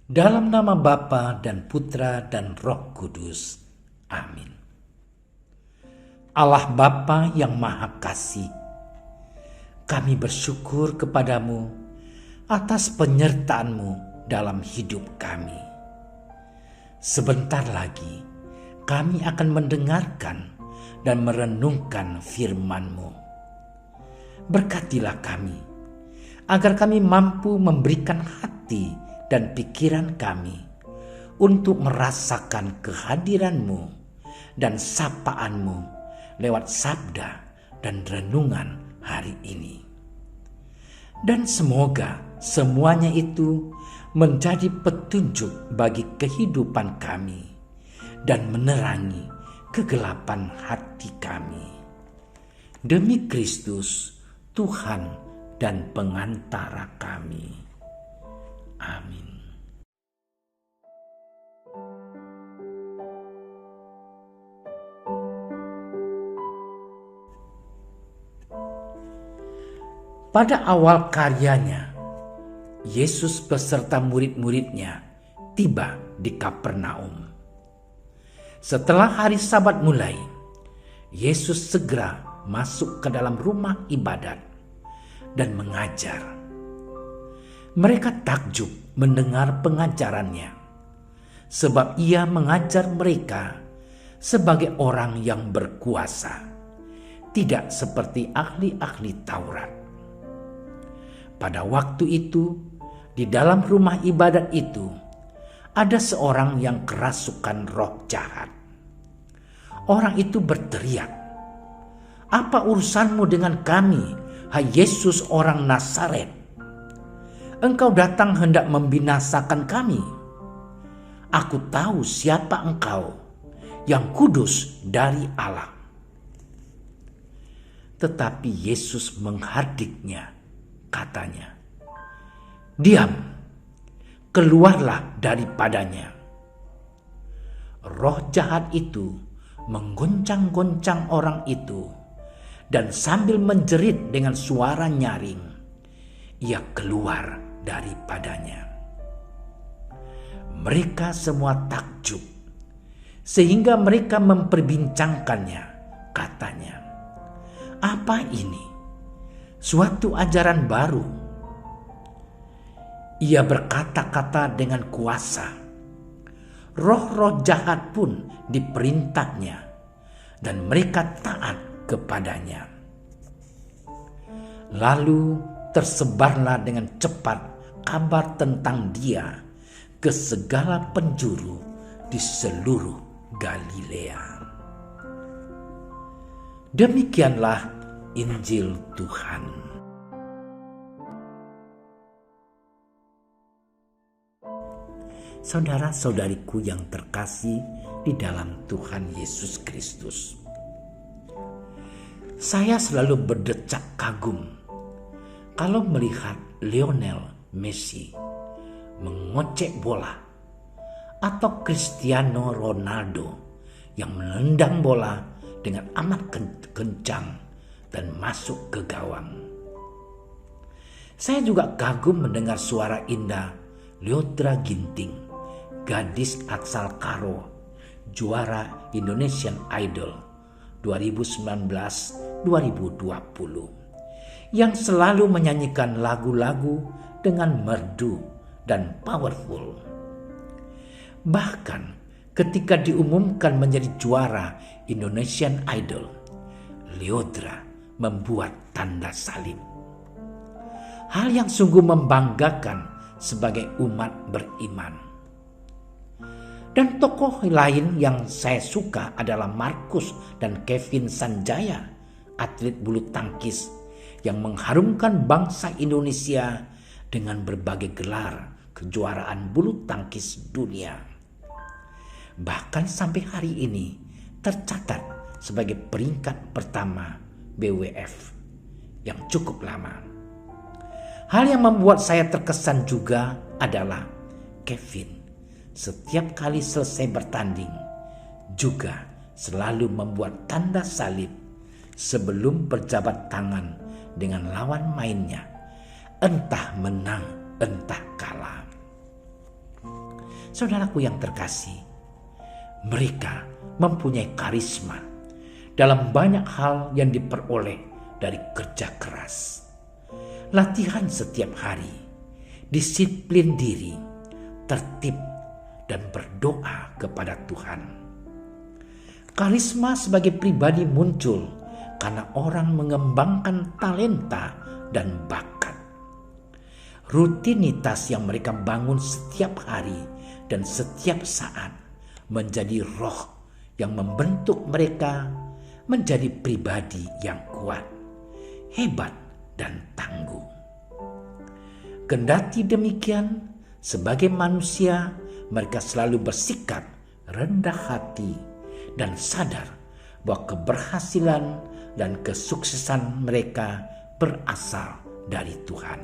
Dalam nama Bapa dan Putra dan Roh Kudus. Amin. Allah Bapa yang Maha Kasih, kami bersyukur kepadamu atas penyertaan-Mu dalam hidup kami. Sebentar lagi kami akan mendengarkan dan merenungkan firman-Mu. Berkatilah kami, agar kami mampu memberikan hati dan pikiran kami untuk merasakan kehadiran-Mu dan sapaan-Mu lewat sabda dan renungan hari ini. Dan semoga semuanya itu menjadi petunjuk bagi kehidupan kami dan menerangi kegelapan hati kami. Demi Kristus, Tuhan dan pengantara kami. Amin. Pada awal karyanya, Yesus beserta murid-muridnya tiba di Kapernaum. Setelah hari Sabat mulai, Yesus segera masuk ke dalam rumah ibadat dan mengajar. Mereka takjub mendengar pengajarannya, sebab ia mengajar mereka sebagai orang yang berkuasa, tidak seperti ahli-ahli Taurat. Pada waktu itu, di dalam rumah ibadat itu, ada seorang yang kerasukan roh jahat. Orang itu berteriak, "Apa urusanmu dengan kami, hai Yesus orang Nazaret? Engkau datang hendak membinasakan kami. Aku tahu siapa engkau, yang kudus dari Allah." Tetapi Yesus menghardiknya, katanya, "Diam, keluarlah daripadanya." Roh jahat itu menggoncang-goncang orang itu, dan sambil menjerit dengan suara nyaring, ia keluar daripadanya. Mereka semua takjub, sehingga mereka memperbincangkannya. Katanya, "Apa ini? Suatu ajaran baru." Ia berkata-kata dengan kuasa. Roh-roh jahat pun diperintahnya, dan mereka taat kepadanya. Lalu tersebarlah dengan cepat kabar tentang dia ke segala penjuru di seluruh Galilea. Demikianlah Injil Tuhan. Saudara-saudariku yang terkasih di dalam Tuhan Yesus Kristus, saya selalu berdecak kagum kalau melihat Lionel Messi mengocek bola, atau Cristiano Ronaldo yang menendang bola dengan amat kencang dan masuk ke gawang. Saya juga kagum mendengar suara indah Lyodra Ginting, gadis asal Karo, juara Indonesian Idol 2019-2020, yang selalu menyanyikan lagu-lagu dengan merdu dan powerful. Bahkan ketika diumumkan menjadi juara Indonesian Idol, Lyodra membuat tanda salib. Hal yang sungguh membanggakan sebagai umat beriman. Dan tokoh lain yang saya suka adalah Marcus dan Kevin Sanjaya, atlet bulu tangkis yang mengharumkan bangsa Indonesia dengan berbagai gelar kejuaraan bulu tangkis dunia. Bahkan sampai hari ini tercatat sebagai peringkat pertama BWF yang cukup lama. Hal yang membuat saya terkesan juga adalah Kevin setiap kali selesai bertanding juga selalu membuat tanda salib sebelum berjabat tangan dengan lawan mainnya, entah menang entah kalah. Saudaraku yang terkasih, mereka mempunyai karisma dalam banyak hal yang diperoleh dari kerja keras, latihan setiap hari, disiplin diri, tertib, dan berdoa kepada Tuhan. Karisma sebagai pribadi muncul karena orang mengembangkan talenta dan bakat. Rutinitas yang mereka bangun setiap hari dan setiap saat menjadi roh yang membentuk mereka menjadi pribadi yang kuat, hebat, dan tangguh. Kendati demikian, sebagai manusia mereka selalu bersikap rendah hati dan sadar bahwa keberhasilan dan kesuksesan mereka berasal dari Tuhan.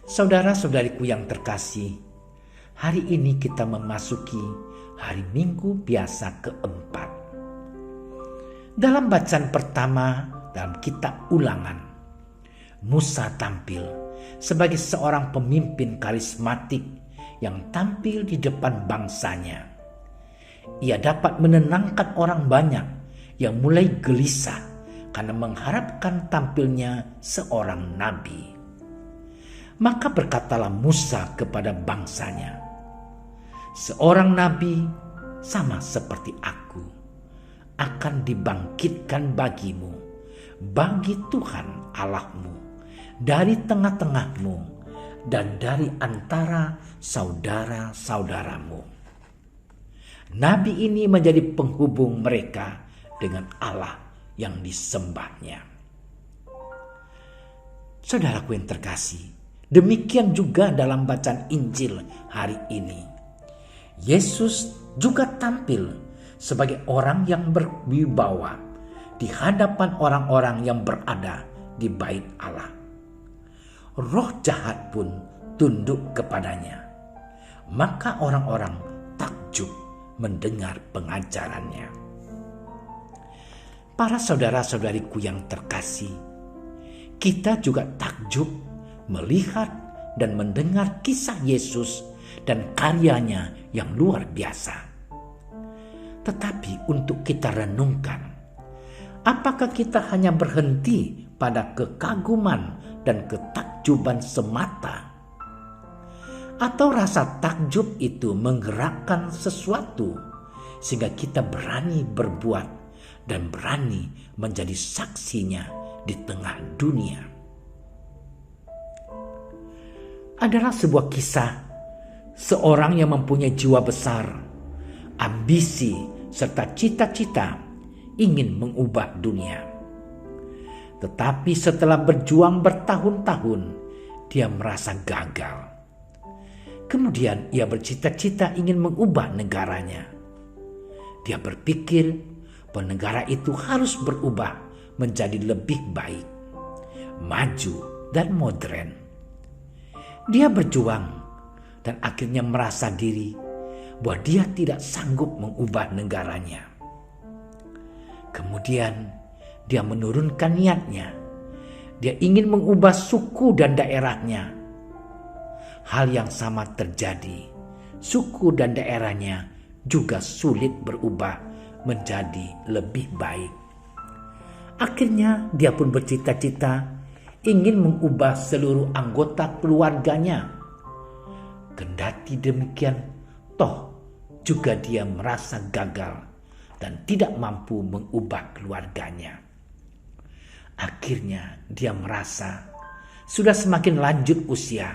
Saudara-saudariku yang terkasih, hari ini kita memasuki hari Minggu biasa keempat. Dalam bacaan pertama dalam kitab Ulangan, Musa tampil sebagai seorang pemimpin karismatik yang tampil di depan bangsanya. Ia dapat menenangkan orang banyak yang mulai gelisah karena mengharapkan tampilnya seorang nabi. Maka berkatalah Musa kepada bangsanya, "Seorang nabi sama seperti aku akan dibangkitkan bagimu, bagi Tuhan Allahmu, dari tengah-tengahmu dan dari antara saudara-saudaramu." Nabi ini menjadi penghubung mereka dengan Allah yang disembahnya. Saudaraku yang terkasih, demikian juga dalam bacaan Injil hari ini. Yesus juga tampil sebagai orang yang berwibawa di hadapan orang-orang yang berada di bait Allah. Roh jahat pun tunduk kepadanya. Maka orang-orang takjub mendengar pengajarannya. Para saudara-saudariku yang terkasih, kita juga takjub melihat dan mendengar kisah Yesus dan karyanya yang luar biasa. Tetapi untuk kita renungkan, apakah kita hanya berhenti pada kekaguman dan ketakjuban semata? Atau rasa takjub itu menggerakkan sesuatu sehingga kita berani berbuat dan berani menjadi saksinya di tengah dunia? Adalah sebuah kisah seorang yang mempunyai jiwa besar, ambisi, serta cita-cita ingin mengubah dunia. Tetapi setelah berjuang bertahun-tahun, dia merasa gagal. Kemudian ia bercita-cita ingin mengubah negaranya. Dia berpikir bahwa negara itu harus berubah menjadi lebih baik, maju, dan modern. Dia berjuang dan akhirnya merasa diri bahwa dia tidak sanggup mengubah negaranya. Kemudian dia menurunkan niatnya. Dia ingin mengubah suku dan daerahnya. Hal yang sama terjadi. Suku dan daerahnya juga sulit berubah menjadi lebih baik. Akhirnya dia pun bercita-cita ingin mengubah seluruh anggota keluarganya. Kendati demikian, toh juga dia merasa gagal dan tidak mampu mengubah keluarganya. Akhirnya dia merasa sudah semakin lanjut usia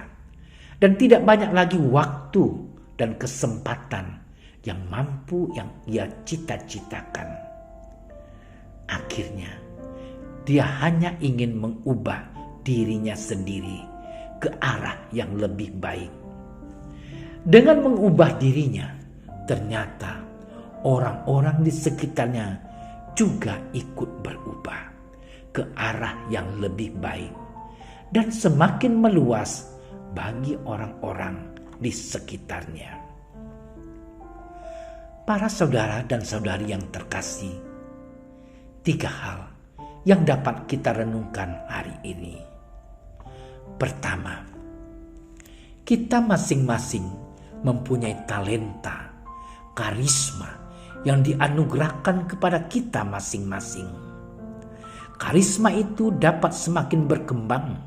dan tidak banyak lagi waktu dan kesempatan yang mampu yang ia cita-citakan. Akhirnya Dia hanya ingin mengubah dirinya sendiri ke arah yang lebih baik. Dengan mengubah dirinya, ternyata orang-orang di sekitarnya juga ikut berubah ke arah yang lebih baik dan semakin meluas bagi orang-orang di sekitarnya. Para saudara dan saudari yang terkasih, 3 hal yang dapat kita renungkan hari ini. Pertama, kita masing-masing mempunyai talenta, karisma yang dianugerahkan kepada kita masing-masing. Karisma itu dapat semakin berkembang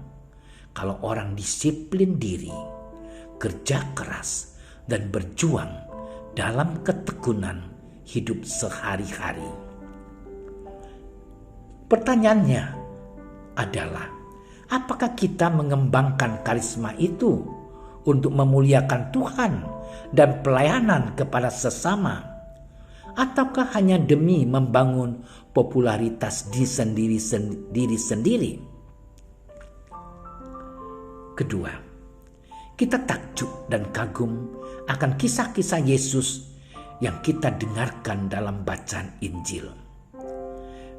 kalau orang disiplin diri, kerja keras, dan berjuang dalam ketekunan hidup sehari-hari. Pertanyaannya adalah, apakah kita mengembangkan karisma itu untuk memuliakan Tuhan dan pelayanan kepada sesama, ataukah hanya demi membangun popularitas di diri sendiri? Kedua, kita takjub dan kagum akan kisah-kisah Yesus yang kita dengarkan dalam bacaan Injil.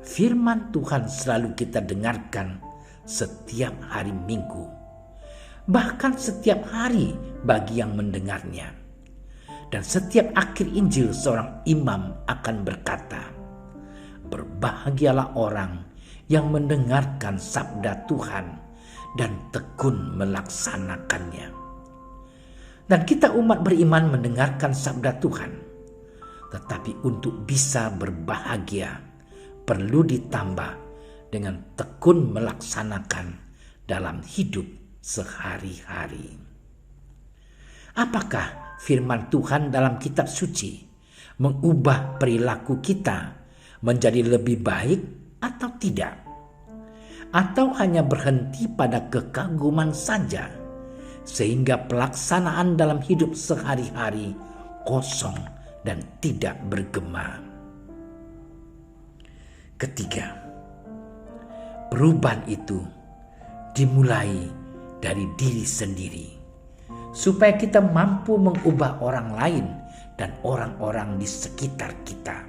Firman Tuhan selalu kita dengarkan setiap hari Minggu, bahkan setiap hari bagi yang mendengarnya. Dan setiap akhir Injil seorang imam akan berkata, "Berbahagialah orang yang mendengarkan sabda Tuhan dan tekun melaksanakannya." Dan kita umat beriman mendengarkan sabda Tuhan, tetapi untuk bisa berbahagia perlu ditambah dengan tekun melaksanakan dalam hidup sehari-hari. Apakah firman Tuhan dalam kitab suci mengubah perilaku kita menjadi lebih baik atau tidak? Atau hanya berhenti pada kekaguman saja, sehingga pelaksanaan dalam hidup sehari-hari kosong dan tidak bergema? Ketiga, perubahan itu dimulai dari diri sendiri, supaya kita mampu mengubah orang lain dan orang-orang di sekitar kita.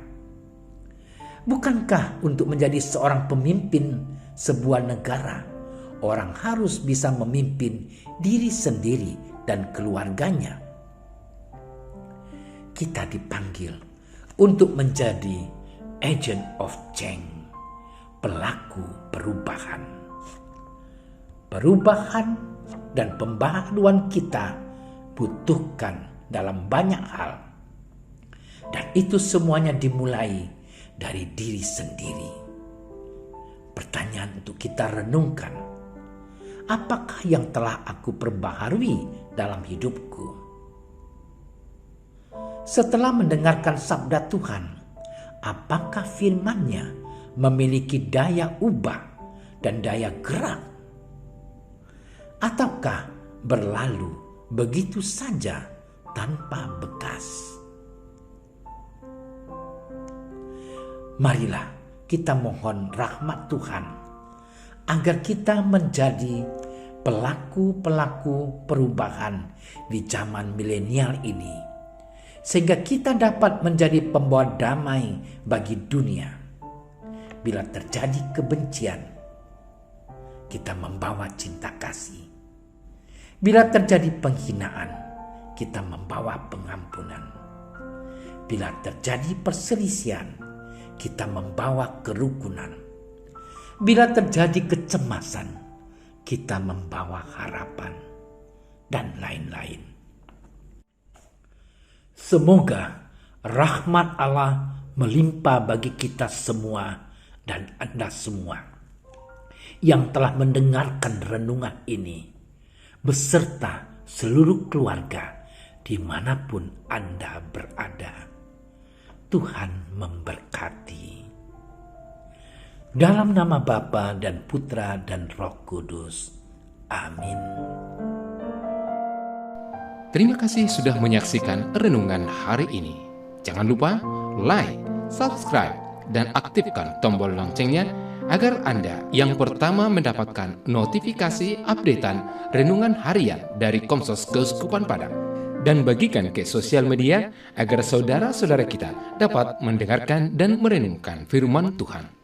Bukankah untuk menjadi seorang pemimpin sebuah negara, orang harus bisa memimpin diri sendiri dan keluarganya? Kita dipanggil untuk menjadi agent of change, pelaku perubahan. Perubahan dan pembaharuan kita butuhkan dalam banyak hal, dan itu semuanya dimulai dari diri sendiri. Pertanyaan untuk kita renungkan, apakah yang telah aku perbaharui dalam hidupku? Setelah mendengarkan sabda Tuhan, apakah firman-Nya memiliki daya ubah dan daya gerak? Ataukah berlalu begitu saja tanpa bekas? Marilah kita mohon rahmat Tuhan agar kita menjadi pelaku-pelaku perubahan di zaman milenial ini, sehingga kita dapat menjadi pembawa damai bagi dunia. Bila terjadi kebencian, kita membawa cinta kasih. Bila terjadi penghinaan, kita membawa pengampunan. Bila terjadi perselisihan, kita membawa kerukunan. Bila terjadi kecemasan, kita membawa harapan, dan lain-lain. Semoga rahmat Allah melimpah bagi kita semua dan Anda semua yang telah mendengarkan renungan ini, beserta seluruh keluarga dimanapun Anda berada. Tuhan memberkati. Dalam nama Bapa dan Putra dan Roh Kudus. Amin. Terima kasih sudah menyaksikan renungan hari ini. Jangan lupa like, subscribe, dan aktifkan tombol loncengnya agar Anda yang pertama mendapatkan notifikasi updatean renungan harian dari Komsos Keuskupan Padang. Dan bagikan ke sosial media agar saudara-saudara kita dapat mendengarkan dan merenungkan firman Tuhan.